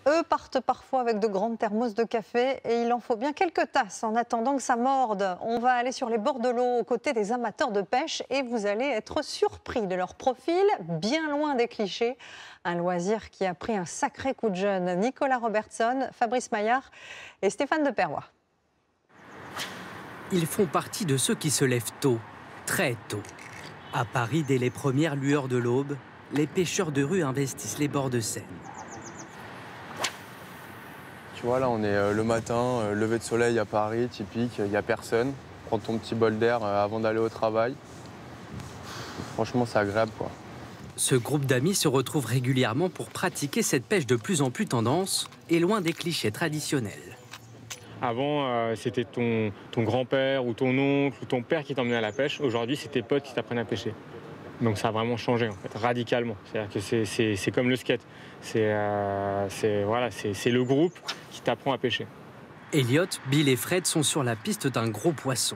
Eux partent parfois avec de grandes thermos de café et il en faut bien quelques tasses en attendant que ça morde. On va aller sur les bords de l'eau aux côtés des amateurs de pêche et vous allez être surpris de leur profil, bien loin des clichés. Un loisir qui a pris un sacré coup de jeune. Nicolas Robertson, Fabrice Maillard et Stéphane de Perrois. Ils font partie de ceux qui se lèvent tôt, très tôt. À Paris, dès les premières lueurs de l'aube, les pêcheurs de rue investissent les bords de Seine. Tu vois, là, on est le matin, lever de soleil à Paris, typique, il n'y a personne. Prends ton petit bol d'air avant d'aller au travail. Franchement, c'est agréable, quoi. Ce groupe d'amis se retrouve régulièrement pour pratiquer cette pêche de plus en plus tendance et loin des clichés traditionnels. Avant, c'était ton grand-père ou ton oncle ou ton père qui t'emmenait à la pêche. Aujourd'hui, c'est tes potes qui t'apprennent à pêcher. Donc ça a vraiment changé, en fait, radicalement. C'est-à-dire que c'est comme le skate. C'est le groupe qui t'apprend à pêcher. Elliot, Bill et Fred sont sur la piste d'un gros poisson.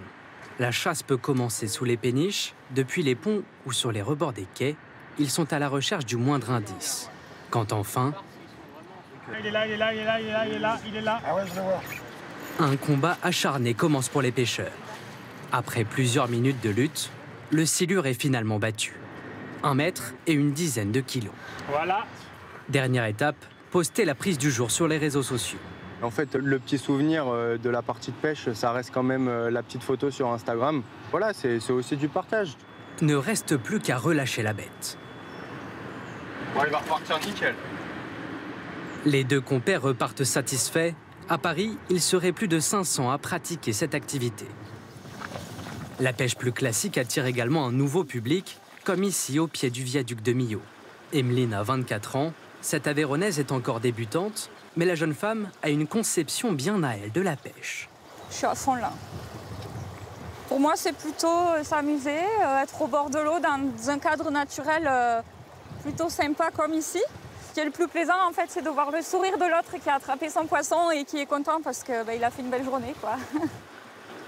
La chasse peut commencer sous les péniches, depuis les ponts ou sur les rebords des quais. Ils sont à la recherche du moindre indice. Quand enfin... Il est là, il est là, il est là, il est là, il est là, il est là. Ah ouais, je le vois. Un combat acharné commence pour les pêcheurs. Après plusieurs minutes de lutte, le silure est finalement battu. 1 mètre et une dizaine de kilos. Voilà. Dernière étape, poster la prise du jour sur les réseaux sociaux. En fait, le petit souvenir de la partie de pêche, ça reste quand même la petite photo sur Instagram. Voilà, c'est aussi du partage. Ne reste plus qu'à relâcher la bête. Bon, il va repartir nickel. Les deux compères repartent satisfaits. À Paris, il serait plus de 500 à pratiquer cette activité. La pêche plus classique attire également un nouveau public, comme ici au pied du viaduc de Millau. Emeline a 24 ans. Cette Aveyronnaise est encore débutante, mais la jeune femme a une conception bien à elle de la pêche. Je suis à fond là. Pour moi, c'est plutôt s'amuser, être au bord de l'eau dans un cadre naturel plutôt sympa comme ici. Ce qui est le plus plaisant, en fait, c'est de voir le sourire de l'autre qui a attrapé son poisson et qui est content parce qu'il a fait une belle journée, quoi.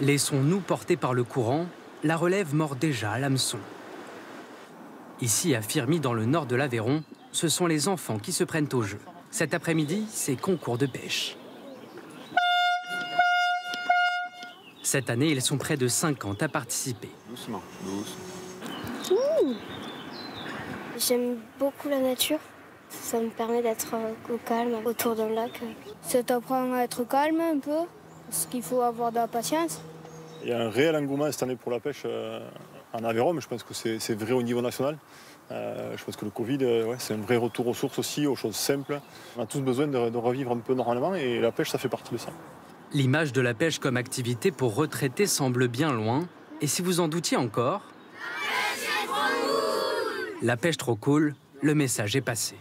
Laissons-nous porter par le courant, la relève mord déjà à l'hameçon. Ici, à Firmy, dans le nord de l'Aveyron, ce sont les enfants qui se prennent au jeu. Cet après-midi, c'est concours de pêche. Cette année, ils sont près de 50 à participer. Doucement, doucement. J'aime beaucoup la nature. Ça me permet d'être au calme autour d'un lac. Ça t'apprend à être calme un peu, parce qu'il faut avoir de la patience. Il y a un réel engouement cette année pour la pêche en Aveyron, mais je pense que c'est vrai au niveau national. Je pense que le Covid, c'est un vrai retour aux sources aussi, aux choses simples. On a tous besoin de revivre un peu normalement et la pêche, ça fait partie de ça. L'image de la pêche comme activité pour retraités semble bien loin. Et si vous en doutiez encore, la pêche trop cool, le message est passé.